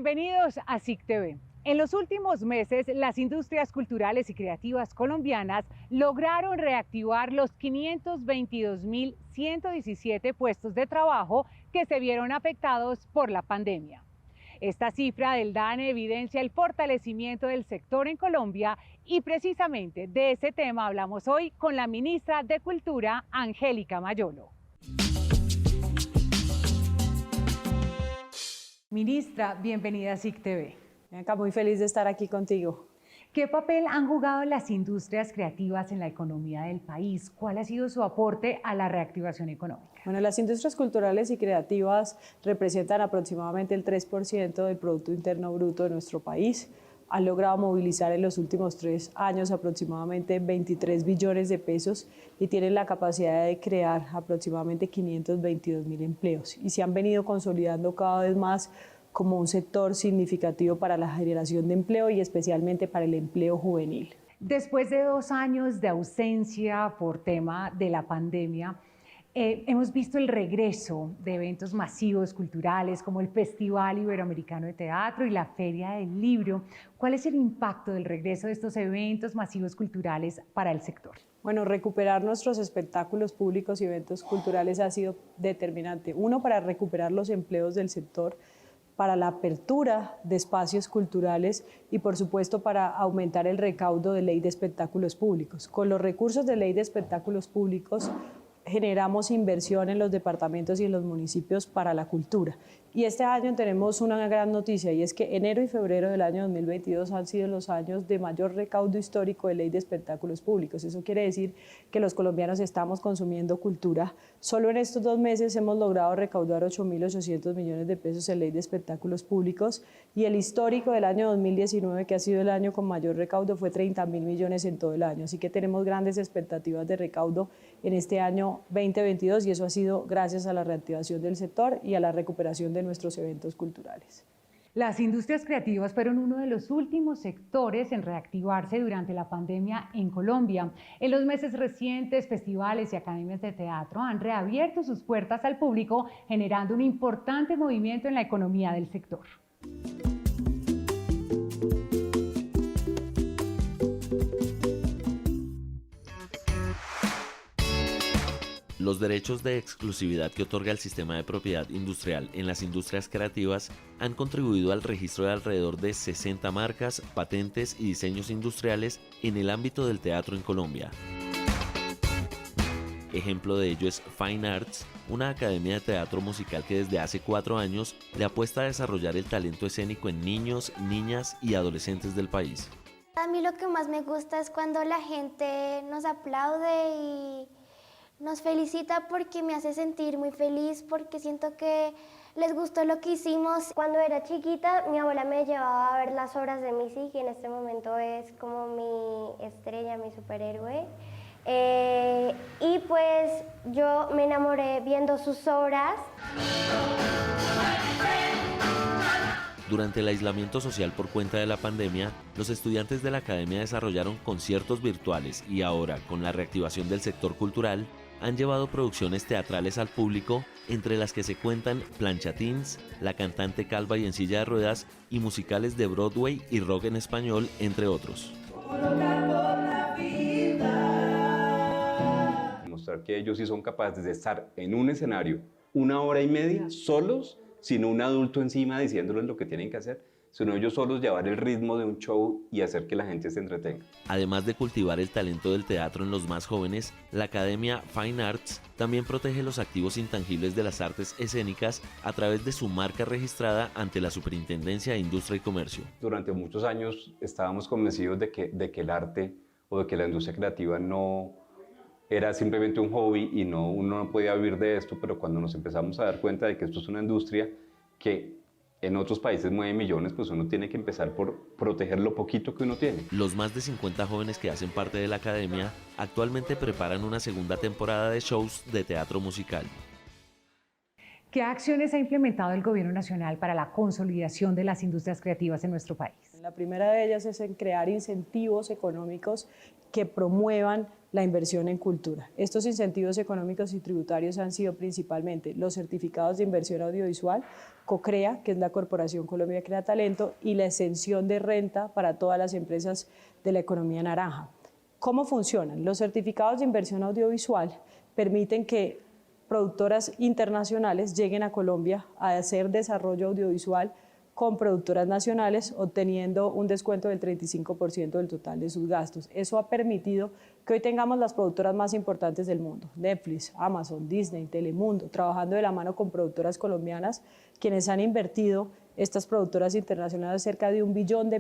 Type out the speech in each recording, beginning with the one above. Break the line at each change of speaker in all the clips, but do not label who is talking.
Bienvenidos a SIC TV. En los últimos meses, las industrias culturales y creativas colombianas lograron reactivar los 522.117 puestos de trabajo que se vieron afectados por la pandemia. Esta cifra del DANE evidencia el fortalecimiento del sector en Colombia y precisamente de ese tema hablamos hoy con la ministra de Cultura, Angélica Mayolo. Ministra, bienvenida a SIC TV.
Bianca, muy feliz de estar aquí contigo.
¿Qué papel han jugado las industrias creativas en la economía del país? ¿Cuál ha sido su aporte a la reactivación económica?
Bueno, las industrias culturales y creativas representan aproximadamente el 3% del Producto Interno Bruto de nuestro país. Han logrado movilizar en los últimos 3 años aproximadamente 23 billones de pesos y tienen la capacidad de crear aproximadamente 522.000 empleos. Y se han venido consolidando cada vez más como un sector significativo para la generación de empleo y especialmente para el empleo juvenil.
Después de 2 años de ausencia por tema de la pandemia, hemos visto el regreso de eventos masivos culturales como el Festival Iberoamericano de Teatro y la Feria del Libro. ¿Cuál es el impacto del regreso de estos eventos masivos culturales para el sector?
Bueno, recuperar nuestros espectáculos públicos y eventos culturales ha sido determinante. Uno, para recuperar los empleos del sector, para la apertura de espacios culturales y, por supuesto, para aumentar el recaudo de ley de espectáculos públicos. Con los recursos de ley de espectáculos públicos generamos inversión en los departamentos y en los municipios para la cultura. Y este año tenemos una gran noticia y es que enero y febrero del año 2022 han sido los años de mayor recaudo histórico de ley de espectáculos públicos. Eso quiere decir que los colombianos estamos consumiendo cultura. Solo en estos 2 meses hemos logrado recaudar 8.800 millones de pesos en ley de espectáculos públicos y el histórico del año 2019, que ha sido el año con mayor recaudo, fue 30.000 millones en todo el año. Así que tenemos grandes expectativas de recaudo en este año 2022 y eso ha sido gracias a la reactivación del sector y a la recuperación de nuestros eventos culturales.
Las industrias creativas fueron uno de los últimos sectores en reactivarse durante la pandemia en Colombia. En los meses recientes, festivales y academias de teatro han reabierto sus puertas al público, generando un importante movimiento en la economía del sector.
Los derechos de exclusividad que otorga el sistema de propiedad industrial en las industrias creativas han contribuido al registro de alrededor de 60 marcas, patentes y diseños industriales en el ámbito del teatro en Colombia. Ejemplo de ello es Fine Arts, una academia de teatro musical que desde hace 4 años le apuesta a desarrollar el talento escénico en niños, niñas y adolescentes del país.
A mí lo que más me gusta es cuando la gente nos aplaude y nos felicita porque me hace sentir muy feliz, porque siento que les gustó lo que hicimos. Cuando era chiquita, mi abuela me llevaba a ver las obras de Missy, que en este momento es como mi estrella, mi superhéroe. Y pues yo me enamoré viendo sus obras.
Durante el aislamiento social por cuenta de la pandemia, los estudiantes de la academia desarrollaron conciertos virtuales y ahora, con la reactivación del sector cultural, han llevado producciones teatrales al público, entre las que se cuentan Planchatins, La cantante calva y en silla de ruedas, y musicales de Broadway y rock en español, entre otros.
Mostrar que ellos sí son capaces de estar en un escenario 1 hora y media solos, sin un adulto encima diciéndoles lo que tienen que hacer, sino ellos solos llevar el ritmo de un show y hacer que la gente se entretenga.
Además de cultivar el talento del teatro en los más jóvenes, la Academia Fine Arts también protege los activos intangibles de las artes escénicas a través de su marca registrada ante la Superintendencia de Industria y Comercio.
Durante muchos años estábamos convencidos de que el arte o de que la industria creativa no era simplemente un hobby y uno no podía vivir de esto, pero cuando nos empezamos a dar cuenta de que esto es una industria que en otros países mueve millones, pues uno tiene que empezar por proteger lo poquito que uno tiene.
Los más de 50 jóvenes que hacen parte de la academia actualmente preparan una segunda temporada de shows de teatro musical.
¿Qué acciones ha implementado el Gobierno Nacional para la consolidación de las industrias creativas en nuestro país?
La primera de ellas es en crear incentivos económicos que promuevan la inversión en cultura. Estos incentivos económicos y tributarios han sido principalmente los certificados de inversión audiovisual, COCREA, que es la Corporación Colombia Crea Talento, y la exención de renta para todas las empresas de la economía naranja. ¿Cómo funcionan? Los certificados de inversión audiovisual permiten que productoras internacionales lleguen a Colombia a hacer desarrollo audiovisual con productoras nacionales, obteniendo un descuento del 35% del total de sus gastos. Eso ha permitido que hoy tengamos las productoras más importantes del mundo, Netflix, Amazon, Disney, Telemundo, trabajando de la mano con productoras colombianas, quienes han invertido, estas productoras internacionales, cerca de $1 billón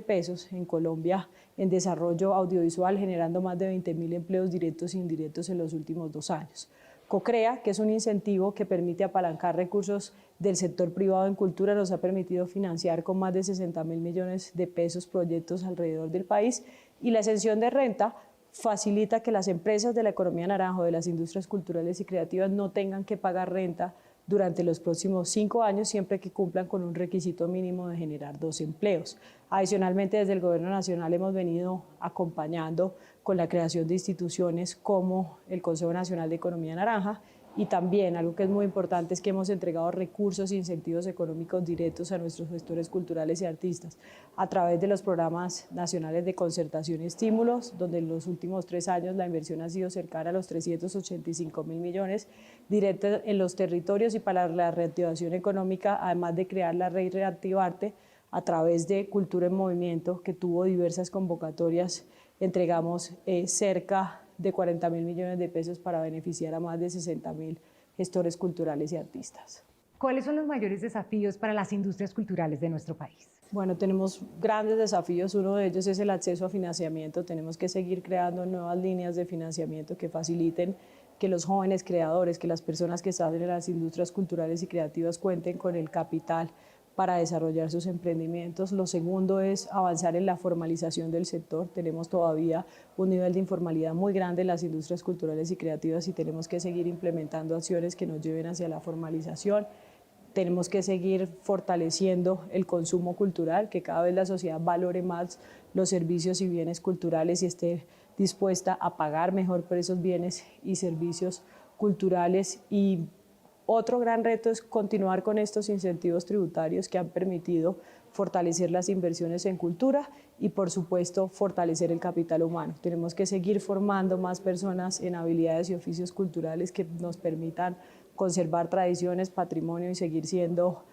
en Colombia en desarrollo audiovisual, generando más de 20.000 empleos directos e indirectos en los últimos 2 años. COCREA, que es un incentivo que permite apalancar recursos del sector privado en cultura, nos ha permitido financiar con más de 60.000 millones de pesos proyectos alrededor del país, y la exención de renta facilita que las empresas de la economía naranja o de las industrias culturales y creativas no tengan que pagar renta durante los próximos 5 años, siempre que cumplan con un requisito mínimo de generar 2 empleos. Adicionalmente, desde el Gobierno Nacional hemos venido acompañando con la creación de instituciones como el Consejo Nacional de Economía Naranja, y también algo que es muy importante es que hemos entregado recursos e incentivos económicos directos a nuestros gestores culturales y artistas a través de los programas nacionales de concertación y estímulos, donde en los últimos 3 años la inversión ha sido cercana a los 385.000 millones directos en los territorios y para la reactivación económica, además de crear la Red Reactivarte a través de Cultura en Movimiento, que tuvo diversas convocatorias. Entregamos cerca de 40.000 millones de pesos para beneficiar a más de 60.000 gestores culturales y artistas.
¿Cuáles son los mayores desafíos para las industrias culturales de nuestro país?
Bueno, tenemos grandes desafíos. Uno de ellos es el acceso a financiamiento. Tenemos que seguir creando nuevas líneas de financiamiento que faciliten que los jóvenes creadores, que las personas que están en las industrias culturales y creativas cuenten con el capital para desarrollar sus emprendimientos. Lo segundo es avanzar en la formalización del sector. Tenemos todavía un nivel de informalidad muy grande en las industrias culturales y creativas y tenemos que seguir implementando acciones que nos lleven hacia la formalización. Tenemos que seguir fortaleciendo el consumo cultural, que cada vez la sociedad valore más los servicios y bienes culturales y esté dispuesta a pagar mejor por esos bienes y servicios culturales. Y otro gran reto es continuar con estos incentivos tributarios que han permitido fortalecer las inversiones en cultura y, por supuesto, fortalecer el capital humano. Tenemos que seguir formando más personas en habilidades y oficios culturales que nos permitan conservar tradiciones, patrimonio y seguir siendo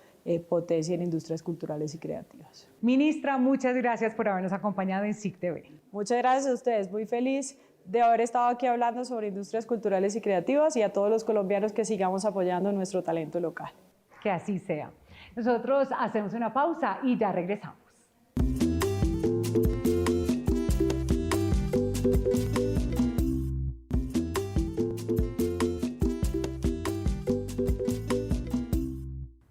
potencia en industrias culturales y creativas.
Ministra, muchas gracias por habernos acompañado en SIC TV.
Muchas gracias a ustedes, muy feliz de haber estado aquí hablando sobre industrias culturales y creativas, y a todos los colombianos que sigamos apoyando nuestro talento local.
Que así sea. Nosotros hacemos una pausa y ya regresamos.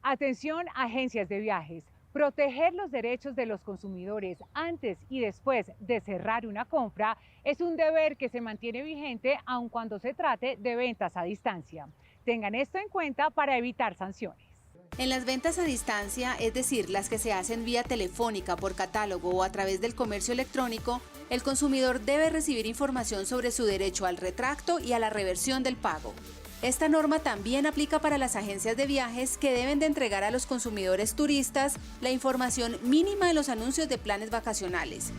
Atención, agencias de viajes. Proteger los derechos de los consumidores antes y después de cerrar una compra es un deber que se mantiene vigente aun cuando se trate de ventas a distancia. Tengan esto en cuenta para evitar sanciones.
En las ventas a distancia, es decir, las que se hacen vía telefónica, por catálogo o a través del comercio electrónico, el consumidor debe recibir información sobre su derecho al retracto y a la reversión del pago. Esta norma también aplica para las agencias de viajes, que deben de entregar a los consumidores turistas la información mínima de los anuncios de planes vacacionales.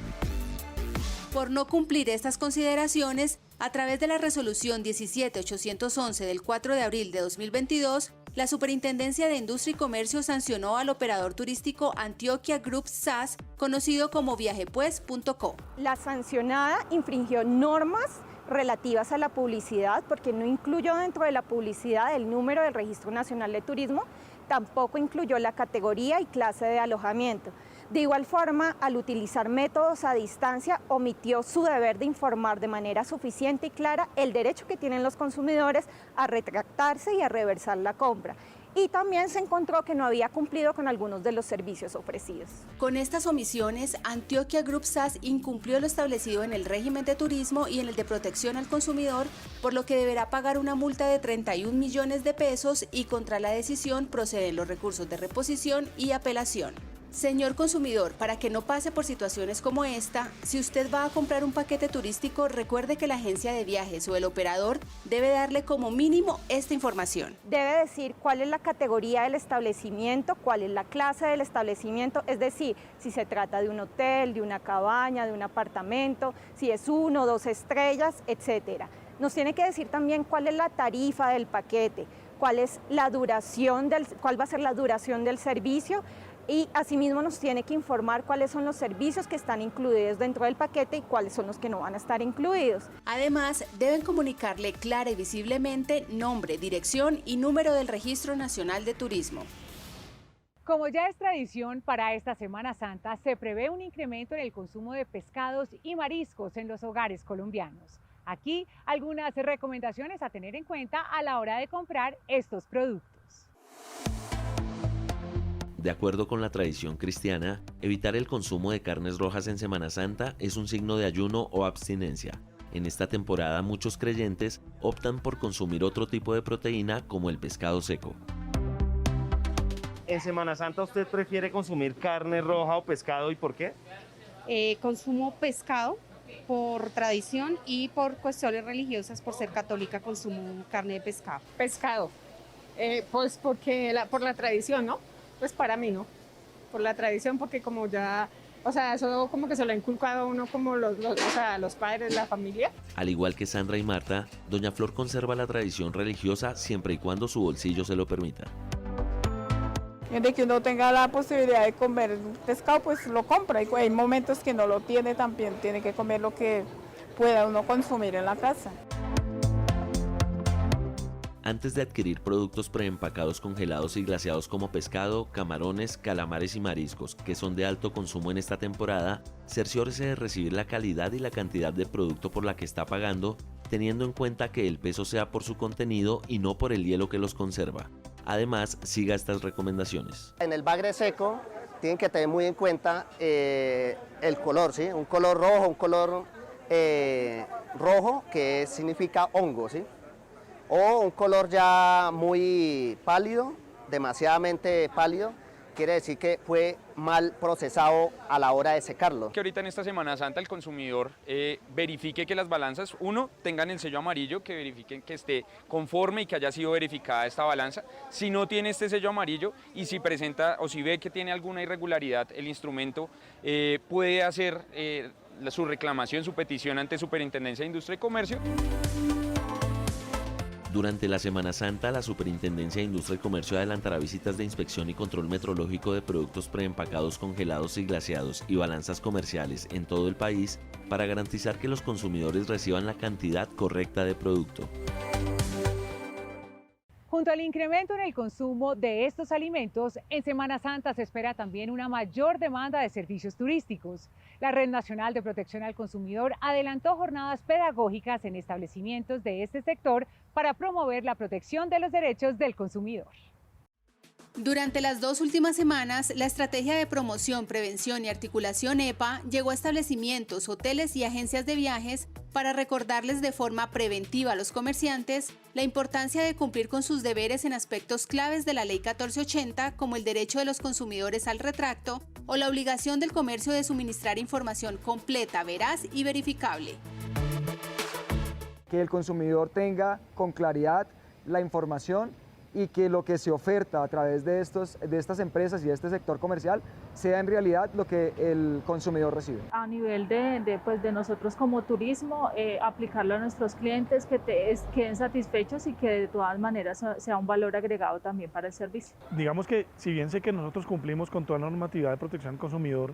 Por no cumplir estas consideraciones, a través de la resolución 17811 del 4 de abril de 2022, la Superintendencia de Industria y Comercio sancionó al operador turístico Antioquia Group SAS, conocido como viajepues.co.
La sancionada infringió normas relativas a la publicidad, porque no incluyó dentro de la publicidad el número del Registro Nacional de Turismo, tampoco incluyó la categoría y clase de alojamiento. De igual forma, al utilizar métodos a distancia, omitió su deber de informar de manera suficiente y clara el derecho que tienen los consumidores a retractarse y a reversar la compra. Y también se encontró que no había cumplido con algunos de los servicios ofrecidos.
Con estas omisiones, Antioquia Group SAS incumplió lo establecido en el régimen de turismo y en el de protección al consumidor, por lo que deberá pagar una multa de 31 millones de pesos y contra la decisión proceden los recursos de reposición y apelación. Señor consumidor, para que no pase por situaciones como esta, si usted va a comprar un paquete turístico, recuerde que la agencia de viajes o el operador debe darle como mínimo esta información.
Debe decir cuál es la categoría del establecimiento, cuál es la clase del establecimiento, es decir, si se trata de un hotel, de una cabaña, de un apartamento, si es 1 o 2 estrellas, etc. Nos tiene que decir también cuál es la tarifa del paquete, cuál va a ser la duración del servicio. Y asimismo nos tiene que informar cuáles son los servicios que están incluidos dentro del paquete y cuáles son los que no van a estar incluidos.
Además, deben comunicarle clara y visiblemente nombre, dirección y número del Registro Nacional de Turismo.
Como ya es tradición para esta Semana Santa, se prevé un incremento en el consumo de pescados y mariscos en los hogares colombianos. Aquí algunas recomendaciones a tener en cuenta a la hora de comprar estos productos.
De acuerdo con la tradición cristiana, evitar el consumo de carnes rojas en Semana Santa es un signo de ayuno o abstinencia. En esta temporada muchos creyentes optan por consumir otro tipo de proteína como el pescado seco.
¿En Semana Santa usted prefiere consumir carne roja o pescado y por qué?
Consumo pescado por tradición y por cuestiones religiosas, por ser católica consumo carne de pescado.
Pescado, pues porque por la tradición, ¿no? Pues para mí no, por la tradición, porque como ya, o sea, eso como que se lo ha inculcado a uno como los padres, la familia.
Al igual que Sandra y Marta, Doña Flor conserva la tradición religiosa siempre y cuando su bolsillo se lo permita.
De que uno tenga la posibilidad de comer pescado, pues lo compra, y hay momentos que no lo tiene, también tiene que comer lo que pueda uno consumir en la casa.
Antes de adquirir productos preempacados congelados y glaseados como pescado, camarones, calamares y mariscos, que son de alto consumo en esta temporada, cerciórese de recibir la calidad y la cantidad de producto por la que está pagando, teniendo en cuenta que el peso sea por su contenido y no por el hielo que los conserva. Además, siga estas recomendaciones.
En el bagre seco tienen que tener muy en cuenta el color, ¿sí? Un color rojo, rojo que significa hongo, ¿sí? O un color ya muy pálido, demasiadamente pálido, quiere decir que fue mal procesado a la hora de secarlo.
Que ahorita en esta Semana Santa el consumidor verifique que las balanzas, uno, tengan el sello amarillo, que verifiquen que esté conforme y que haya sido verificada esta balanza. Si no tiene este sello amarillo y si presenta o si ve que tiene alguna irregularidad el instrumento, puede hacer su reclamación, su petición ante Superintendencia de Industria y Comercio.
Durante la Semana Santa, la Superintendencia de Industria y Comercio adelantará visitas de inspección y control metrológico de productos preempacados congelados y glaseados y balanzas comerciales en todo el país para garantizar que los consumidores reciban la cantidad correcta de producto.
Junto al incremento en el consumo de estos alimentos, en Semana Santa se espera también una mayor demanda de servicios turísticos. La Red Nacional de Protección al Consumidor adelantó jornadas pedagógicas en establecimientos de este sector para promover la protección de los derechos del consumidor.
Durante las 2 últimas semanas, la estrategia de promoción, prevención y articulación EPA llegó a establecimientos, hoteles y agencias de viajes para recordarles de forma preventiva a los comerciantes la importancia de cumplir con sus deberes en aspectos claves de la Ley 1480, como el derecho de los consumidores al retracto o la obligación del comercio de suministrar información completa, veraz y verificable.
Que el consumidor tenga con claridad la información y que lo que se oferta a través de estas empresas y de este sector comercial sea en realidad lo que el consumidor recibe.
A nivel de nosotros como turismo, aplicarlo a nuestros clientes, que queden satisfechos y que de todas maneras sea un valor agregado también para el servicio.
Digamos que si bien sé que nosotros cumplimos con toda la normatividad de protección al consumidor,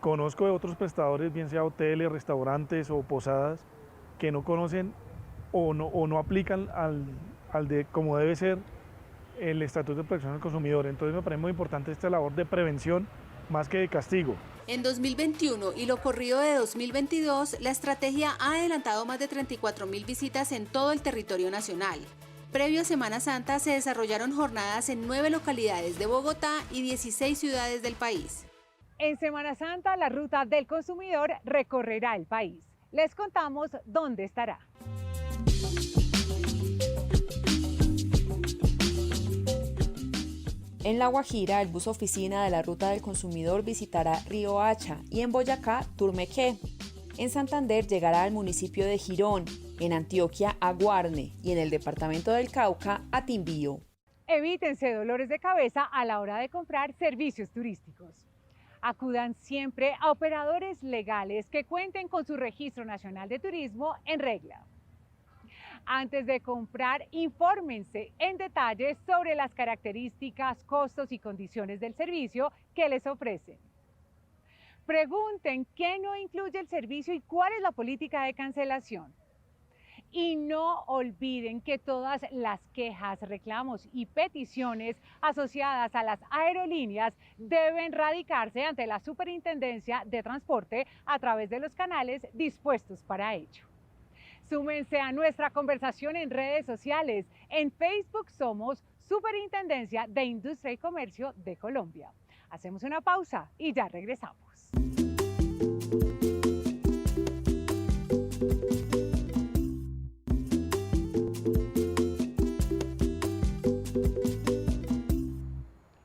conozco de otros prestadores, bien sea hoteles, restaurantes o posadas, que no conocen o no aplican como debe ser el Estatuto de Protección al Consumidor. Entonces me parece muy importante esta labor de prevención más que de castigo.
En 2021 y lo corrido de 2022, la estrategia ha adelantado más de 34.000 visitas en todo el territorio nacional. Previo a Semana Santa se desarrollaron jornadas en 9 localidades de Bogotá y 16 ciudades del país.
En Semana Santa, la ruta del consumidor recorrerá el país. Les contamos dónde estará.
En La Guajira, el bus oficina de la Ruta del Consumidor visitará Riohacha y en Boyacá, Turmequé. En Santander llegará al municipio de Girón, en Antioquia a Guarne y en el departamento del Cauca a Timbío.
Evítense dolores de cabeza a la hora de comprar servicios turísticos. Acudan siempre a operadores legales que cuenten con su Registro Nacional de Turismo en regla. Antes de comprar, infórmense en detalle sobre las características, costos y condiciones del servicio que les ofrecen. Pregunten qué no incluye el servicio y cuál es la política de cancelación. Y no olviden que todas las quejas, reclamos y peticiones asociadas a las aerolíneas deben radicarse ante la Superintendencia de Transporte a través de los canales dispuestos para ello. Súmense a nuestra conversación en redes sociales. En Facebook somos Superintendencia de Industria y Comercio de Colombia. Hacemos una pausa y ya regresamos.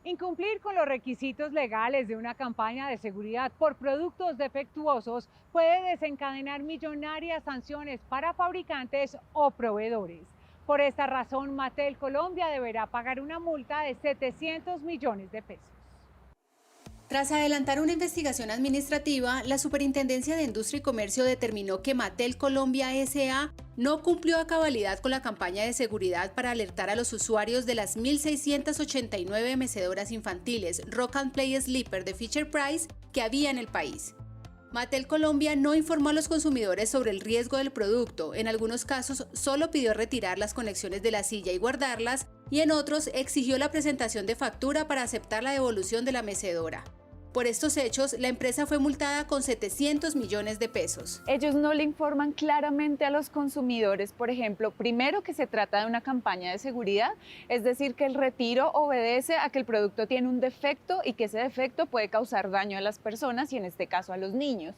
Incumplir con los requisitos legales de una campaña de seguridad por productos defectuosos puede desencadenar millonarias sanciones para fabricantes o proveedores. Por esta razón, Mattel Colombia deberá pagar una multa de 700 millones de pesos.
Tras adelantar una investigación administrativa, la Superintendencia de Industria y Comercio determinó que Mattel Colombia S.A. no cumplió a cabalidad con la campaña de seguridad para alertar a los usuarios de las 1.689 mecedoras infantiles Rock and Play Sleeper de Fisher-Price que había en el país. Mattel Colombia no informó a los consumidores sobre el riesgo del producto, en algunos casos solo pidió retirar las conexiones de la silla y guardarlas, y en otros exigió la presentación de factura para aceptar la devolución de la mecedora. Por estos hechos, la empresa fue multada con 700 millones de pesos.
Ellos no le informan claramente a los consumidores, por ejemplo, primero que se trata de una campaña de seguridad, es decir, que el retiro obedece a que el producto tiene un defecto y que ese defecto puede causar daño a las personas y en este caso a los niños,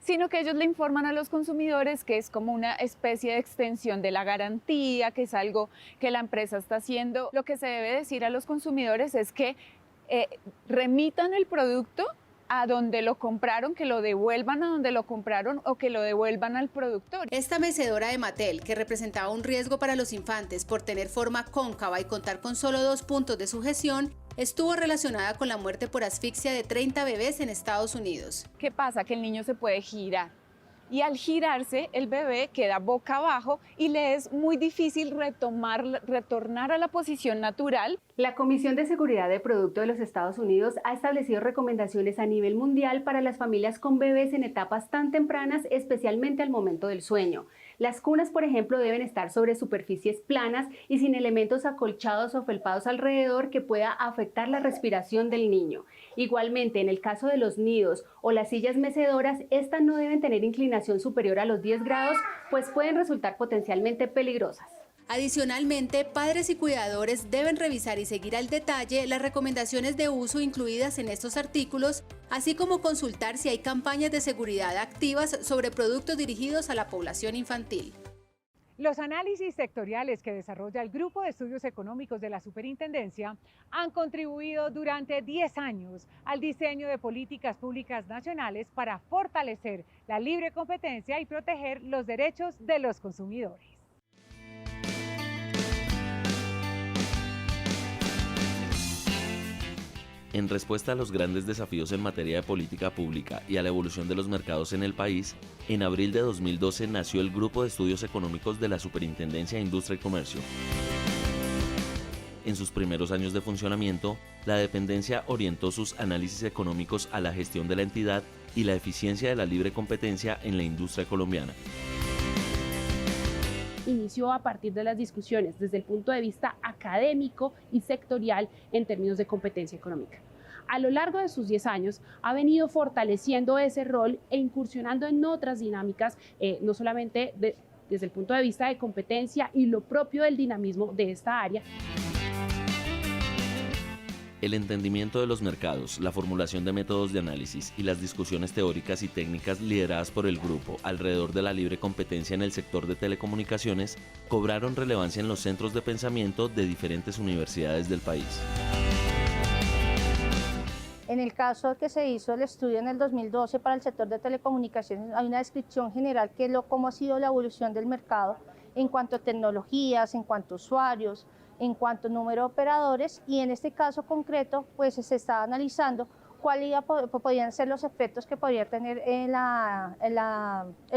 sino que ellos le informan a los consumidores que es como una especie de extensión de la garantía, que es algo que la empresa está haciendo. Lo que se debe decir a los consumidores es que remitan el producto a donde lo compraron, que lo devuelvan a donde lo compraron o que lo devuelvan al productor.
Esta mecedora de Mattel, que representaba un riesgo para los infantes por tener forma cóncava y contar con solo 2 puntos de sujeción, estuvo relacionada con la muerte por asfixia de 30 bebés en Estados Unidos.
¿Qué pasa? Que el niño se puede girar. Y al girarse, el bebé queda boca abajo y le es muy difícil retornar a la posición natural.
La Comisión de Seguridad de Producto de los Estados Unidos ha establecido recomendaciones a nivel mundial para las familias con bebés en etapas tan tempranas, especialmente al momento del sueño. Las cunas, por ejemplo, deben estar sobre superficies planas y sin elementos acolchados o felpados alrededor que pueda afectar la respiración del niño. Igualmente, en el caso de los nidos o las sillas mecedoras, estas no deben tener inclinación superior a los 10 grados, pues pueden resultar potencialmente peligrosas.
Adicionalmente, padres y cuidadores deben revisar y seguir al detalle las recomendaciones de uso incluidas en estos artículos, así como consultar si hay campañas de seguridad activas sobre productos dirigidos a la población infantil.
Los análisis sectoriales que desarrolla el Grupo de Estudios Económicos de la Superintendencia han contribuido durante 10 años al diseño de políticas públicas nacionales para fortalecer la libre competencia y proteger los derechos de los consumidores.
En respuesta a los grandes desafíos en materia de política pública y a la evolución de los mercados en el país, en abril de 2012 nació el Grupo de Estudios Económicos de la Superintendencia de Industria y Comercio. En sus primeros años de funcionamiento, la dependencia orientó sus análisis económicos a la gestión de la entidad y la eficiencia de la libre competencia en la industria colombiana.
Inició a partir de las discusiones desde el punto de vista académico y sectorial en términos de competencia económica. A lo largo de sus 10 años ha venido fortaleciendo ese rol e incursionando en otras dinámicas, no solamente desde el punto de vista de competencia y lo propio del dinamismo de esta área.
El entendimiento de los mercados, la formulación de métodos de análisis y las discusiones teóricas y técnicas lideradas por el grupo alrededor de la libre competencia en el sector de telecomunicaciones cobraron relevancia en los centros de pensamiento de diferentes universidades del país.
En el caso que se hizo el estudio en el 2012 para el sector de telecomunicaciones, hay una descripción general que es cómo ha sido la evolución del mercado en cuanto a tecnologías, en cuanto a usuarios, en cuanto a número de operadores, y en este caso concreto pues se está analizando cuáles podrían ser los efectos que podría tener el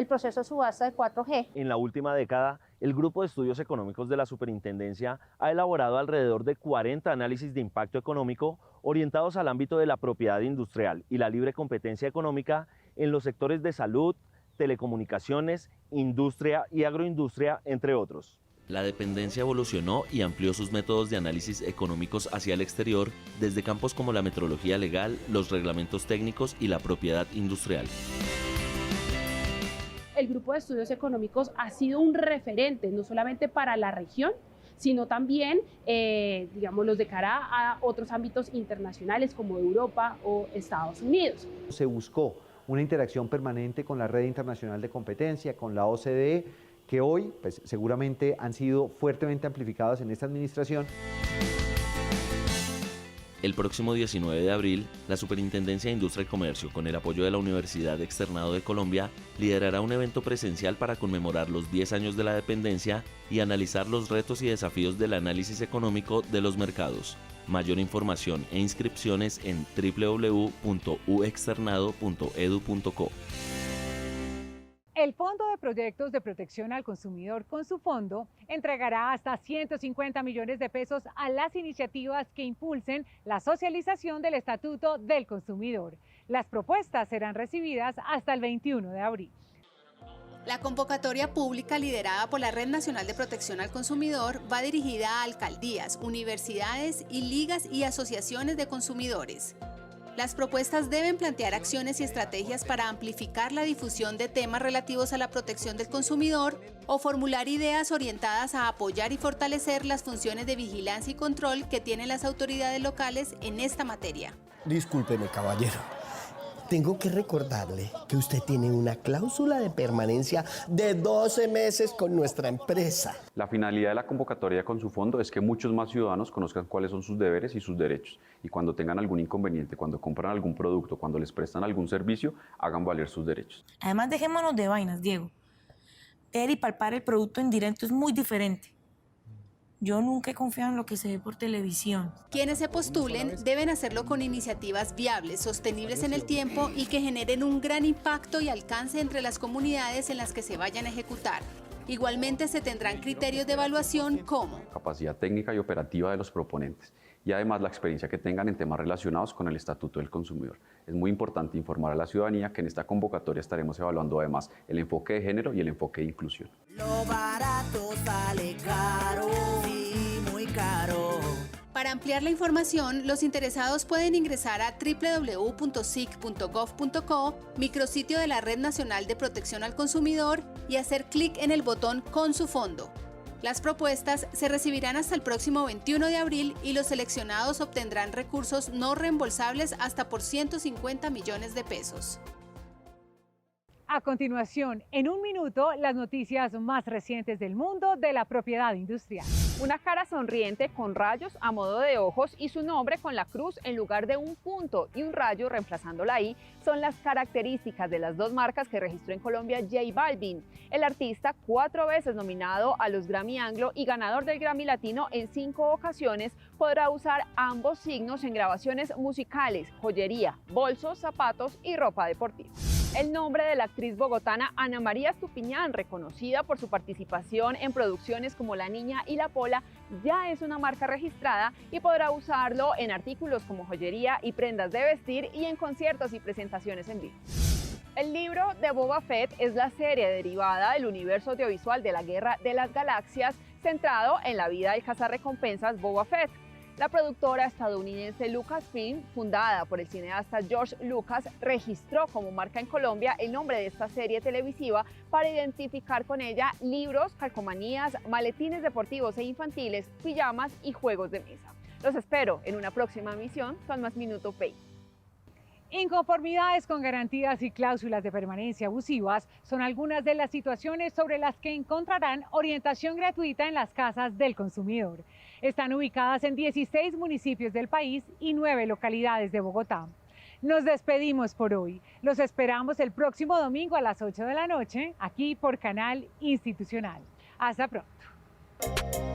proceso de subasta de 4G.
En la última década, el Grupo de Estudios Económicos de la Superintendencia ha elaborado alrededor de 40 análisis de impacto económico orientados al ámbito de la propiedad industrial y la libre competencia económica en los sectores de salud, telecomunicaciones, industria y agroindustria, entre otros.
La dependencia evolucionó y amplió sus métodos de análisis económicos hacia el exterior, desde campos como la metrología legal, los reglamentos técnicos y la propiedad industrial.
El Grupo de Estudios Económicos ha sido un referente no solamente para la región, sino también, digamos, de cara a otros ámbitos internacionales como Europa o Estados Unidos.
Se buscó una interacción permanente con la Red Internacional de Competencia, con la OCDE, que hoy pues, seguramente han sido fuertemente amplificadas en esta administración.
El próximo 19 de abril, la Superintendencia de Industria y Comercio, con el apoyo de la Universidad Externado de Colombia, liderará un evento presencial para conmemorar los 10 años de la dependencia y analizar los retos y desafíos del análisis económico de los mercados. Mayor información e inscripciones en www.uexternado.edu.co.
El Fondo de Proyectos de Protección al Consumidor, con su fondo, entregará hasta 150 millones de pesos a las iniciativas que impulsen la socialización del Estatuto del Consumidor. Las propuestas serán recibidas hasta el 21 de abril.
La convocatoria pública liderada por la Red Nacional de Protección al Consumidor va dirigida a alcaldías, universidades y ligas y asociaciones de consumidores. Las propuestas deben plantear acciones y estrategias para amplificar la difusión de temas relativos a la protección del consumidor o formular ideas orientadas a apoyar y fortalecer las funciones de vigilancia y control que tienen las autoridades locales en esta materia.
Discúlpeme, caballero. Tengo que recordarle que usted tiene una cláusula de permanencia de 12 meses con nuestra empresa.
La finalidad de la convocatoria con su fondo es que muchos más ciudadanos conozcan cuáles son sus deberes y sus derechos, y cuando tengan algún inconveniente, cuando compran algún producto, cuando les prestan algún servicio, hagan valer sus derechos.
Además, dejémonos de vainas, Diego. Ver y palpar el producto en directo es muy diferente. Yo nunca he confiado en lo que se ve por televisión.
Quienes se postulen deben hacerlo con iniciativas viables, sostenibles en el tiempo y que generen un gran impacto y alcance entre las comunidades en las que se vayan a ejecutar. Igualmente se tendrán criterios de evaluación como
capacidad técnica y operativa de los proponentes y además la experiencia que tengan en temas relacionados con el Estatuto del Consumidor. Es muy importante informar a la ciudadanía que en esta convocatoria estaremos evaluando además el enfoque de género y el enfoque de inclusión.
Lo barato sale caro, sí, muy caro.
Para ampliar la información, los interesados pueden ingresar a www.sic.gov.co, micrositio de la Red Nacional de Protección al Consumidor, y hacer clic en el botón Con su fondo. Las propuestas se recibirán hasta el próximo 21 de abril y los seleccionados obtendrán recursos no reembolsables hasta por 150 millones de pesos.
A continuación, en un minuto, las noticias más recientes del mundo de la propiedad industrial.
Una cara sonriente con rayos a modo de ojos y su nombre con la cruz en lugar de un punto y un rayo reemplazando la I son las características de las dos marcas que registró en Colombia J Balvin. El artista, 4 veces nominado a los Grammy Anglo y ganador del Grammy Latino en 5 ocasiones, podrá usar ambos signos en grabaciones musicales, joyería, bolsos, zapatos y ropa deportiva. El nombre de la actriz bogotana Ana María Estupiñán, reconocida por su participación en producciones como La Niña y La Pola, ya es una marca registrada y podrá usarlo en artículos como joyería y prendas de vestir y en conciertos y presentaciones en vivo. El libro de Boba Fett es la serie derivada del universo audiovisual de la Guerra de las Galaxias, centrado en la vida del cazarrecompensas Boba Fett. La productora estadounidense Lucasfilm, fundada por el cineasta George Lucas, registró como marca en Colombia el nombre de esta serie televisiva para identificar con ella libros, calcomanías, maletines deportivos e infantiles, pijamas y juegos de mesa. Los espero en una próxima emisión con Más Minuto Pay.
Inconformidades con garantías y cláusulas de permanencia abusivas son algunas de las situaciones sobre las que encontrarán orientación gratuita en las casas del consumidor. Están ubicadas en 16 municipios del país y 9 localidades de Bogotá. Nos despedimos por hoy. Los esperamos el próximo domingo a las 8 de la noche, aquí por Canal Institucional. Hasta pronto.